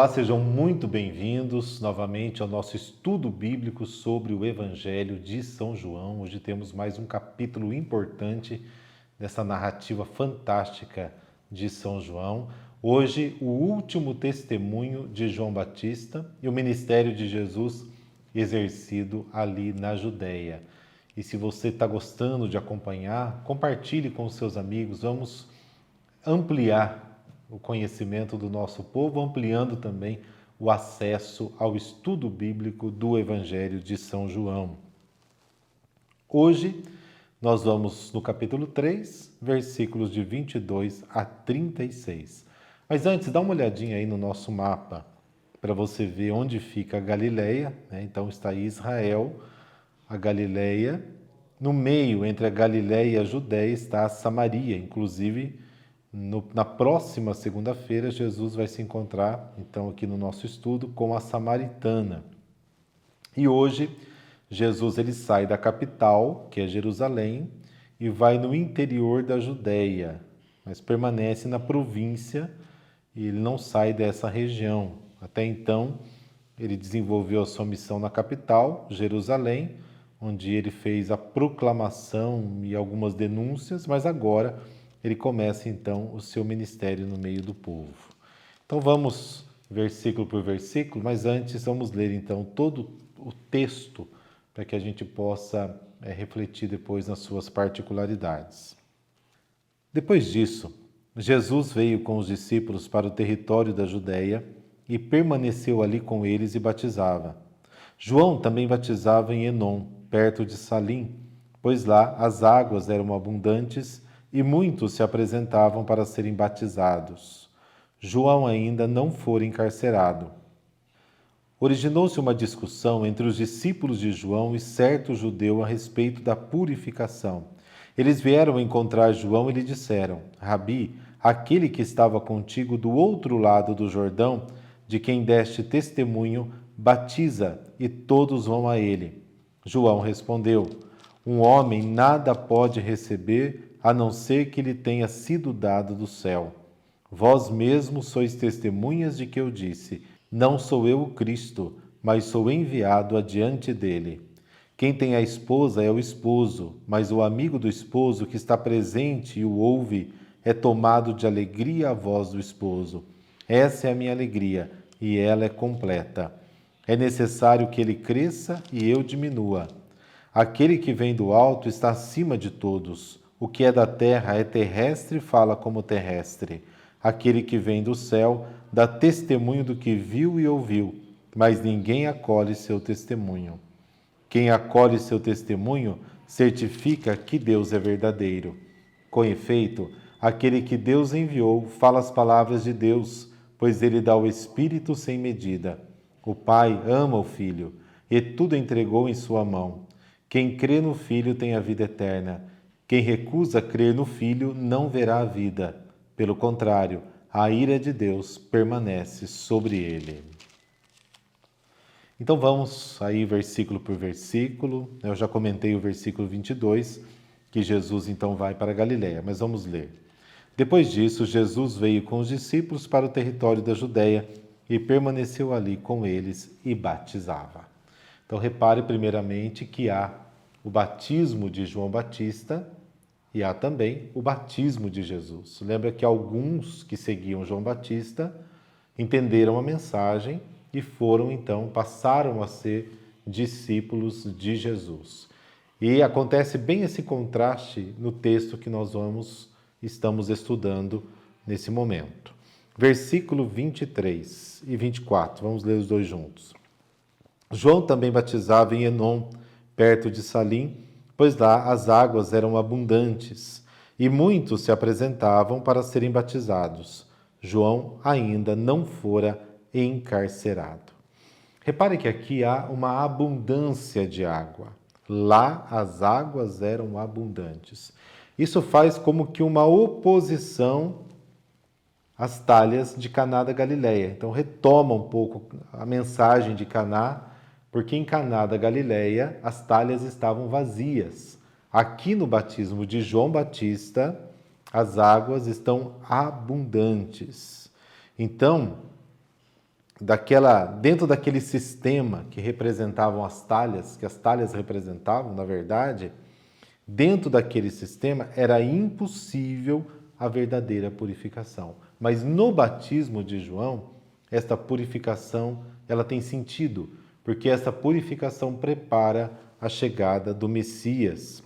Olá, sejam muito bem-vindos novamente ao nosso estudo bíblico sobre o Evangelho de São João. Hoje temos mais um capítulo importante dessa narrativa fantástica de São João. Hoje, o último testemunho de João Batista e o ministério de Jesus exercido ali na Judéia. E se você está gostando de acompanhar, compartilhe com os seus amigos. Vamos ampliar o conhecimento do nosso povo, ampliando também o acesso ao estudo bíblico do Evangelho de São João. Hoje, nós vamos no capítulo 3, versículos de 22 a 36. Mas antes, dá uma olhadinha aí no nosso mapa, para você ver onde fica a Galileia, né? Então está aí Israel, a Galileia. No meio, entre a Galileia e a Judéia, está a Samaria. Inclusive, na próxima segunda-feira, Jesus vai se encontrar, então, aqui no nosso estudo, com a samaritana. E hoje, Jesus ele sai da capital, que é Jerusalém, e vai no interior da Judéia, mas permanece na província e ele não sai dessa região. Até então, ele desenvolveu a sua missão na capital, Jerusalém, onde ele fez a proclamação e algumas denúncias, mas agora ele começa então o seu ministério no meio do povo. Então vamos versículo por versículo, mas antes vamos ler então todo o texto para que a gente possa refletir depois nas suas particularidades. Depois disso, Jesus veio com os discípulos para o território da Judéia e permaneceu ali com eles e batizava. João também batizava em Enom, perto de Salim, pois lá as águas eram abundantes e muitos se apresentavam para serem batizados. João ainda não fora encarcerado. Originou-se uma discussão entre os discípulos de João e certo judeu a respeito da purificação. Eles vieram encontrar João e lhe disseram: Rabi, aquele que estava contigo do outro lado do Jordão, de quem deste testemunho, batiza, e todos vão a ele. João respondeu: Um homem nada pode receber a não ser que lhe tenha sido dado do céu. Vós mesmos sois testemunhas de que eu disse: não sou eu o Cristo, mas sou enviado adiante dele. Quem tem a esposa é o esposo, mas o amigo do esposo que está presente e o ouve é tomado de alegria à voz do esposo. Essa é a minha alegria, e ela é completa. É necessário que ele cresça e eu diminua. Aquele que vem do alto está acima de todos. O que é da terra é terrestre e fala como terrestre. Aquele que vem do céu dá testemunho do que viu e ouviu, mas ninguém acolhe seu testemunho. Quem acolhe seu testemunho certifica que Deus é verdadeiro. Com efeito, aquele que Deus enviou fala as palavras de Deus, pois ele dá o Espírito sem medida. O Pai ama o Filho e tudo entregou em sua mão. Quem crê no Filho tem a vida eterna. Quem recusa crer no Filho não verá a vida. Pelo contrário, a ira de Deus permanece sobre ele. Então vamos aí versículo por versículo. Eu já comentei o versículo 22, que Jesus então vai para a Galileia, mas vamos ler. Depois disso, Jesus veio com os discípulos para o território da Judéia e permaneceu ali com eles e batizava. Então repare primeiramente que há o batismo de João Batista e há também o batismo de Jesus. Lembra que alguns que seguiam João Batista entenderam a mensagem e passaram a ser discípulos de Jesus. E acontece bem esse contraste no texto que nós estamos estudando nesse momento. Versículo 23 e 24, vamos ler os dois juntos. João também batizava em Enom, perto de Salim, pois lá as águas eram abundantes, e muitos se apresentavam para serem batizados. João ainda não fora encarcerado. Repare que aqui há uma abundância de água. Lá as águas eram abundantes. Isso faz como que uma oposição às talhas de Caná da Galileia. Então retoma um pouco a mensagem de Caná, porque em Caná da Galileia as talhas estavam vazias. Aqui no batismo de João Batista, as águas estão abundantes. Então, dentro daquele sistema que representavam as talhas, que as talhas representavam, na verdade, dentro daquele sistema era impossível a verdadeira purificação. Mas no batismo de João, esta purificação ela tem sentido, porque essa purificação prepara a chegada do Messias.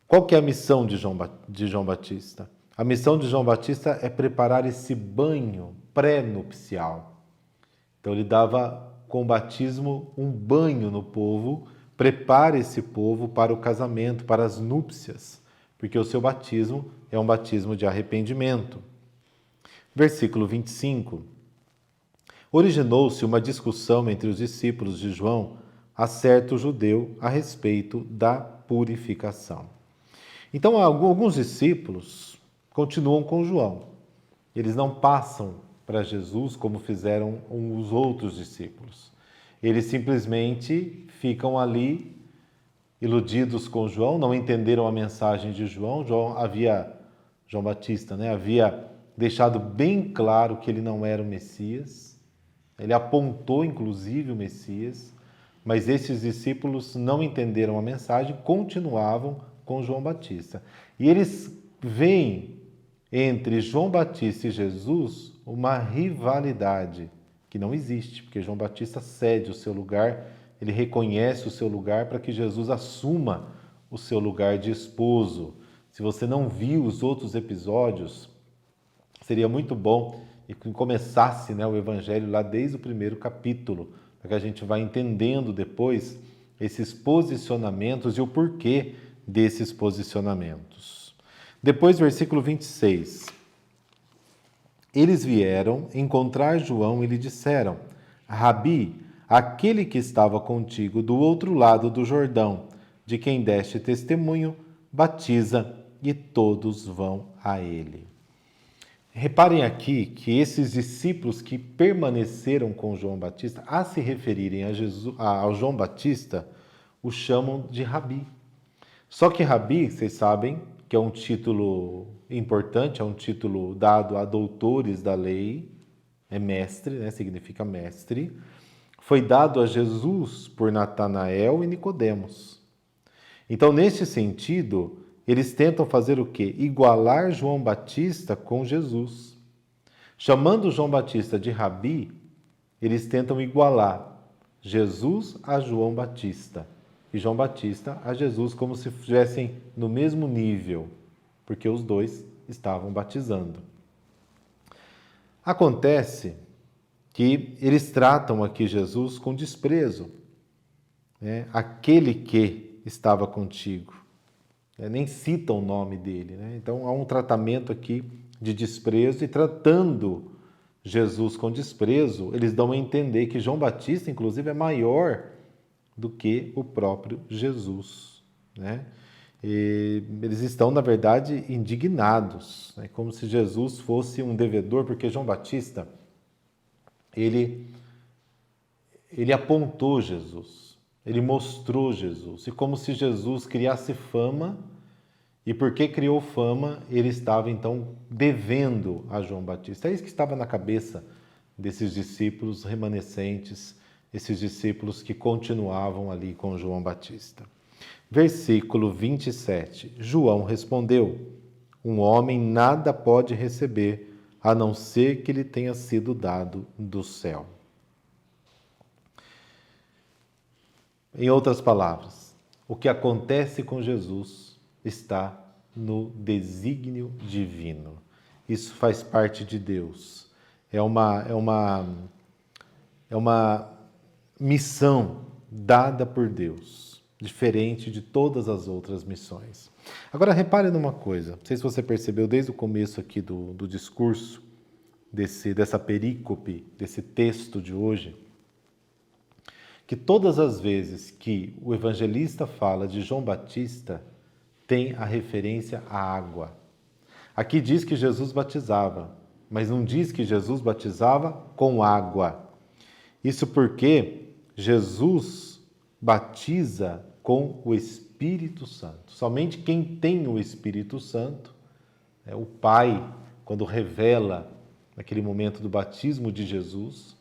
Qual que é a missão de João Batista? A missão de João Batista é preparar esse banho pré-nupcial. Então ele dava com o batismo um banho no povo, prepara esse povo para o casamento, para as núpcias, porque o seu batismo é um batismo de arrependimento. Versículo 25. Originou-se uma discussão entre os discípulos de João a certo judeu a respeito da purificação. Então, alguns discípulos continuam com João. Eles não passam para Jesus como fizeram os outros discípulos. Eles simplesmente ficam ali iludidos com João, não entenderam a mensagem de João. João Batista, havia deixado bem claro que ele não era o Messias. Ele apontou, inclusive, o Messias, mas esses discípulos não entenderam a mensagem, continuavam com João Batista. E eles veem entre João Batista e Jesus uma rivalidade que não existe, porque João Batista cede o seu lugar, ele reconhece o seu lugar para que Jesus assuma o seu lugar de esposo. Se você não viu os outros episódios, seria muito bom e começasse o Evangelho lá desde o primeiro capítulo, para que a gente vá entendendo depois esses posicionamentos e o porquê desses posicionamentos. Depois, versículo 26. Eles vieram encontrar João e lhe disseram: Rabi, aquele que estava contigo do outro lado do Jordão, de quem deste testemunho, batiza, e todos vão a ele. Reparem aqui que esses discípulos que permaneceram com João Batista, a se referirem ao João Batista, o chamam de Rabi. Só que Rabi, vocês sabem, que é um título importante, é um título dado a doutores da lei, é mestre, significa mestre, foi dado a Jesus por Natanael e Nicodemos. Então, nesse sentido, eles tentam fazer o quê? Igualar João Batista com Jesus. Chamando João Batista de Rabi, eles tentam igualar Jesus a João Batista e João Batista a Jesus, como se estivessem no mesmo nível, porque os dois estavam batizando. Acontece que eles tratam aqui Jesus com desprezo, aquele que estava contigo. Nem citam o nome dele. Então há um tratamento aqui de desprezo, e tratando Jesus com desprezo, eles dão a entender que João Batista, inclusive, é maior do que o próprio Jesus. E eles estão, na verdade, indignados, como se Jesus fosse um devedor, porque João Batista, ele apontou Jesus, ele mostrou Jesus, e como se Jesus criasse fama, e porque criou fama, ele estava então devendo a João Batista. É isso que estava na cabeça desses discípulos remanescentes, esses discípulos que continuavam ali com João Batista. Versículo 27. João respondeu: um homem nada pode receber, a não ser que lhe tenha sido dado do céu. Em outras palavras, o que acontece com Jesus está no desígnio divino. Isso faz parte de Deus. É uma missão dada por Deus, diferente de todas as outras missões. Agora, repare numa coisa, não sei se você percebeu desde o começo aqui do discurso, dessa perícope, desse texto de hoje, que todas as vezes que o evangelista fala de João Batista, tem a referência à água. Aqui diz que Jesus batizava, mas não diz que Jesus batizava com água. Isso porque Jesus batiza com o Espírito Santo. Somente quem tem o Espírito Santo, o Pai, quando revela naquele momento do batismo de Jesus,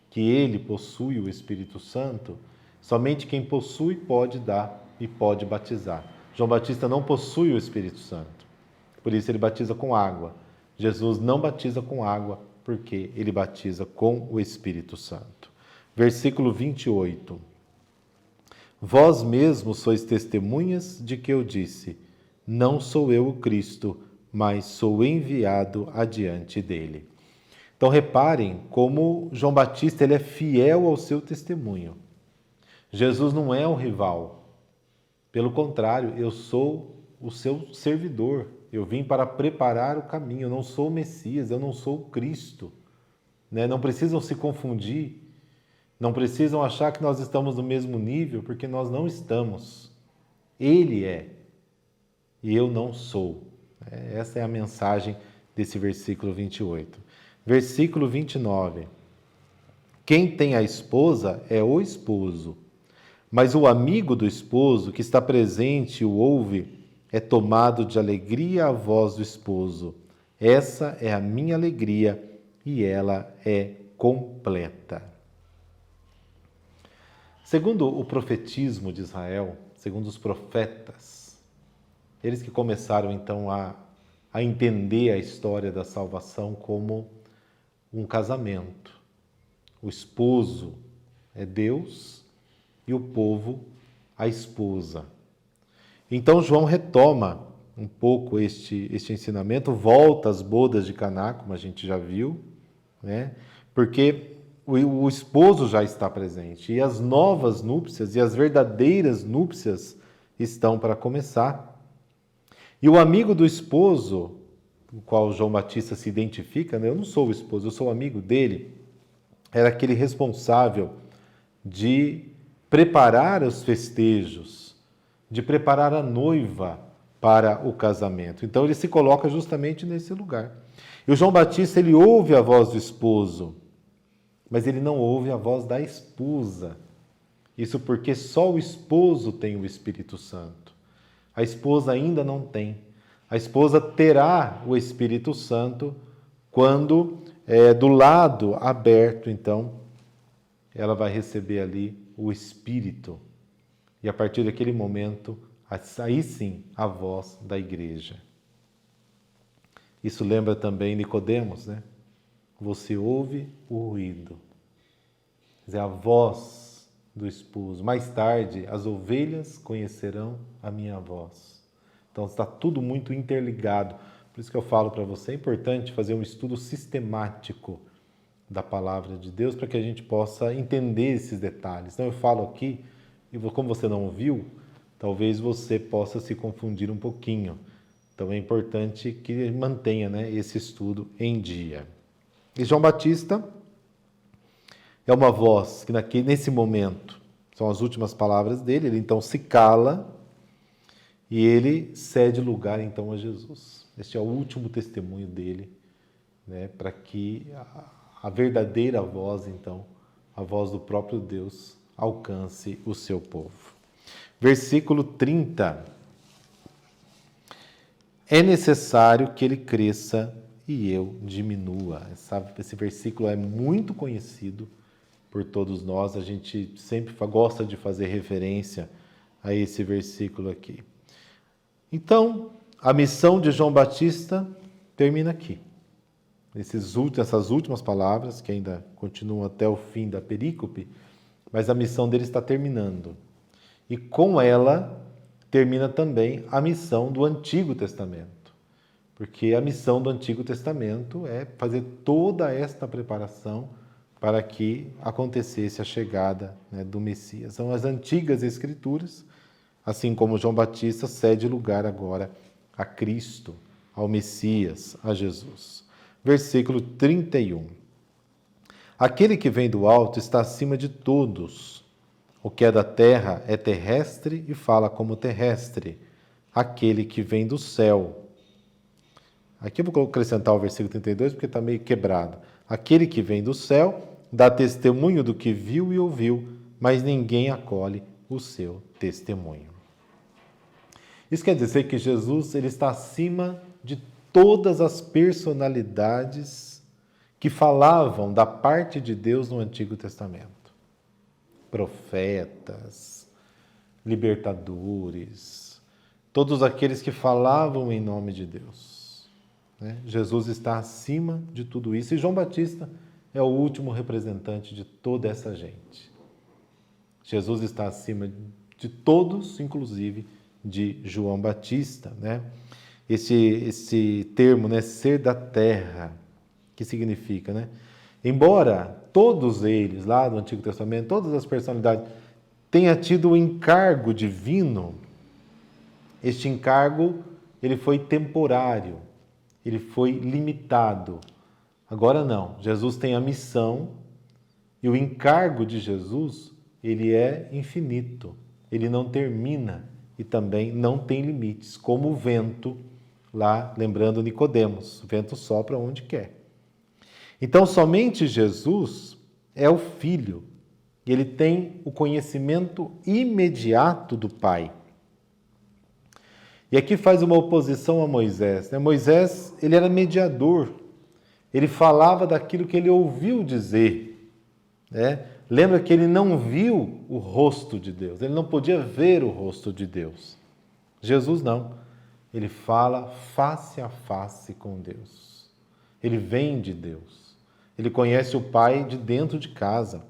que ele possui o Espírito Santo, somente quem possui pode dar e pode batizar. João Batista não possui o Espírito Santo, por isso ele batiza com água. Jesus não batiza com água, porque ele batiza com o Espírito Santo. Versículo 28. Vós mesmos sois testemunhas de que eu disse, não sou eu o Cristo, mas sou enviado adiante dele. Então reparem como João Batista ele é fiel ao seu testemunho. Jesus não é o rival. Pelo contrário, eu sou o seu servidor. Eu vim para preparar o caminho. Eu não sou o Messias, eu não sou o Cristo. Não precisam se confundir. Não precisam achar que nós estamos no mesmo nível, porque nós não estamos. Ele é e eu não sou. Essa é a mensagem desse versículo 28. Versículo 29. Quem tem a esposa é o esposo, mas o amigo do esposo que está presente e o ouve é tomado de alegria a voz do esposo. Essa é a minha alegria e ela é completa. Segundo o profetismo de Israel, segundo os profetas, eles que começaram então a entender a história da salvação como um casamento. O esposo é Deus e o povo a esposa. Então João retoma um pouco este ensinamento, volta às bodas de Caná, como a gente já viu, porque o esposo já está presente e as novas núpcias e as verdadeiras núpcias estão para começar. E o amigo do esposo, com o qual João Batista se identifica, eu não sou o esposo, eu sou o amigo dele, era aquele responsável de preparar os festejos, de preparar a noiva para o casamento. Então ele se coloca justamente nesse lugar. E o João Batista, ele ouve a voz do esposo, mas ele não ouve a voz da esposa. Isso porque só o esposo tem o Espírito Santo. A esposa ainda não tem. A esposa terá o Espírito Santo quando, do lado aberto, então, ela vai receber ali o Espírito. E a partir daquele momento, aí sim, a voz da igreja. Isso lembra também Nicodemos, Você ouve o ruído. Quer dizer, a voz do esposo. Mais tarde, as ovelhas conhecerão a minha voz. Então está tudo muito interligado. Por isso que eu falo para você, é importante fazer um estudo sistemático da palavra de Deus para que a gente possa entender esses detalhes. Então eu falo aqui, e como você não viu, talvez você possa se confundir um pouquinho. Então é importante que mantenha esse estudo em dia. E João Batista é uma voz que nesse momento, são as últimas palavras dele, ele então se cala e ele cede lugar então a Jesus. Este é o último testemunho dele, para que a verdadeira voz, então, a voz do próprio Deus, alcance o seu povo. Versículo 30. É necessário que ele cresça e eu diminua. Esse versículo é muito conhecido por todos nós, a gente sempre gosta de fazer referência a esse versículo aqui. Então, a missão de João Batista termina aqui. Essas últimas palavras, que ainda continuam até o fim da perícope, mas a missão dele está terminando. E com ela termina também a missão do Antigo Testamento. Porque a missão do Antigo Testamento é fazer toda esta preparação para que acontecesse a chegada do Messias. São as antigas Escrituras, assim como João Batista cede lugar agora a Cristo, ao Messias, a Jesus. Versículo 31. Aquele que vem do alto está acima de todos. O que é da terra é terrestre e fala como terrestre. Aquele que vem do céu. Aqui eu vou acrescentar o versículo 32 porque está meio quebrado. Aquele que vem do céu dá testemunho do que viu e ouviu, mas ninguém acolhe o seu testemunho. Isso quer dizer que Jesus ele está acima de todas as personalidades que falavam da parte de Deus no Antigo Testamento. Profetas, libertadores, todos aqueles que falavam em nome de Deus. Né? Jesus está acima de tudo isso e João Batista é o último representante de toda essa gente. Jesus está acima de todos, inclusive de João Batista. Né? Esse termo, né, ser da terra, que significa, né? Embora todos eles, lá do Antigo Testamento, todas as personalidades, tenham tido o encargo divino, este encargo ele foi temporário, ele foi limitado. Agora não, Jesus tem a missão e o encargo de Jesus, ele é infinito, ele não termina e também não tem limites, como o vento, lá lembrando Nicodemos, o vento sopra onde quer. Então, somente Jesus é o Filho, e ele tem o conhecimento imediato do Pai. E aqui faz uma oposição a Moisés. Né? Moisés, ele era mediador, ele falava daquilo que ele ouviu dizer. Né? Lembra que ele não viu o rosto de Deus, ele não podia ver o rosto de Deus. Jesus não, ele fala face a face com Deus. Ele vem de Deus, ele conhece o Pai de dentro de casa.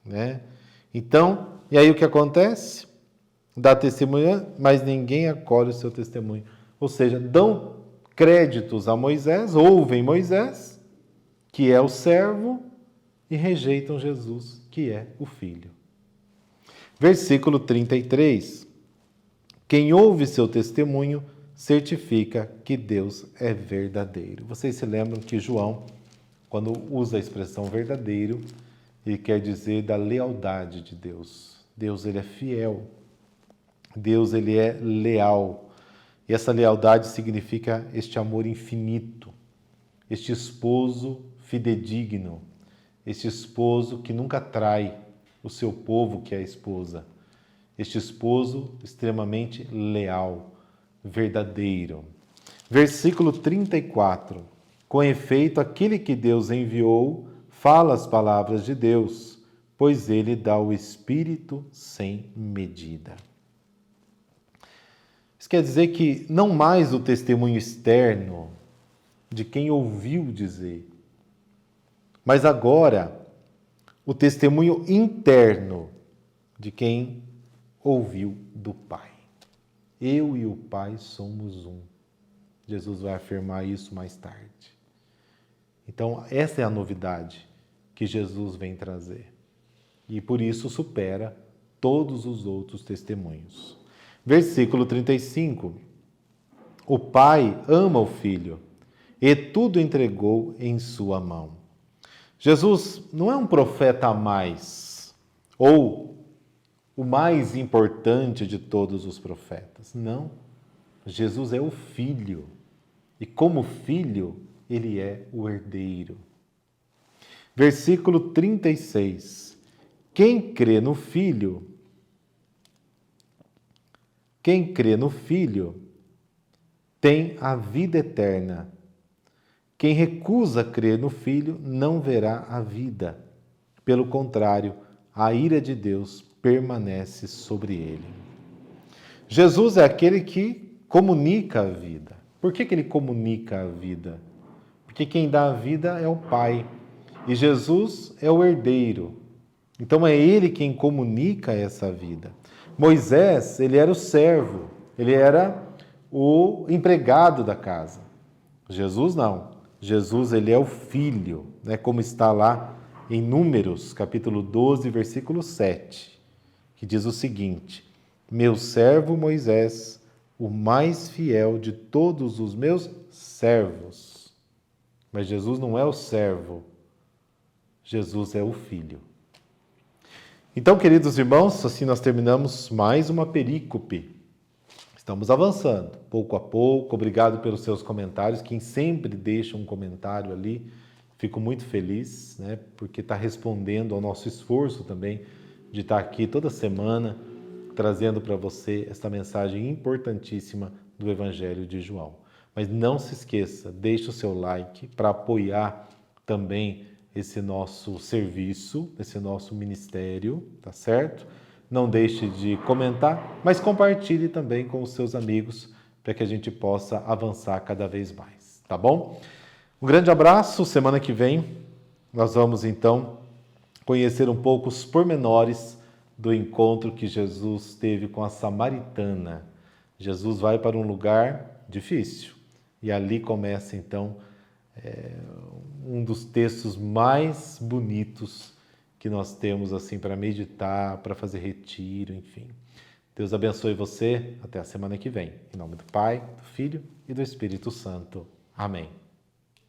Né? Então, e aí o que acontece? Dá testemunho, mas ninguém acolhe o seu testemunho. Ou seja, dão créditos a Moisés, ouvem Moisés, que é o servo, e rejeitam Jesus, que é o Filho. Versículo 33. Quem ouve seu testemunho certifica que Deus é verdadeiro. Vocês se lembram que João, quando usa a expressão verdadeiro, ele quer dizer da lealdade de Deus. Deus, ele é fiel. Deus, ele é leal. E essa lealdade significa este amor infinito, este esposo fidedigno, este esposo que nunca trai o seu povo, que é a esposa. Este esposo extremamente leal, verdadeiro. Versículo 34. Com efeito, aquele que Deus enviou fala as palavras de Deus, pois ele dá o Espírito sem medida. Isso quer dizer que não mais o testemunho externo de quem ouviu dizer, mas agora o testemunho interno de quem ouviu do Pai. Eu e o Pai somos um. Jesus vai afirmar isso mais tarde. Então, essa é a novidade que Jesus vem trazer. E por isso supera todos os outros testemunhos. Versículo 35. O Pai ama o Filho e tudo entregou em sua mão. Jesus não é um profeta a mais, ou o mais importante de todos os profetas. Não. Jesus é o Filho. E como Filho, ele é o herdeiro. Versículo 36. Quem crê no Filho tem a vida eterna. Quem recusa crer no Filho não verá a vida. Pelo contrário, a ira de Deus permanece sobre ele. Jesus é aquele que comunica a vida. Por que ele comunica a vida? Porque quem dá a vida é o Pai. E Jesus é o herdeiro. Então é ele quem comunica essa vida. Moisés, ele era o servo, ele era o empregado da casa. Jesus não. Jesus, ele é o Filho, né? Como está lá em Números, capítulo 12, versículo 7, que diz o seguinte: meu servo Moisés, o mais fiel de todos os meus servos. Mas Jesus não é o servo, Jesus é o Filho. Então, queridos irmãos, assim nós terminamos mais uma perícope. Estamos avançando, pouco a pouco. Obrigado pelos seus comentários. Quem sempre deixa um comentário ali, fico muito feliz, né? Porque está respondendo ao nosso esforço também de estar aqui toda semana, trazendo para você esta mensagem importantíssima do Evangelho de João. Mas não se esqueça, deixe o seu like para apoiar também esse nosso serviço, esse nosso ministério, tá certo? Não deixe de comentar, mas compartilhe também com os seus amigos para que a gente possa avançar cada vez mais, tá bom? Um grande abraço, semana que vem nós vamos então conhecer um pouco os pormenores do encontro que Jesus teve com a samaritana. Jesus vai para um lugar difícil e ali começa então um dos textos mais bonitos que nós temos assim para meditar, para fazer retiro, enfim. Deus abençoe você. Até a semana que vem. Em nome do Pai, do Filho e do Espírito Santo. Amém.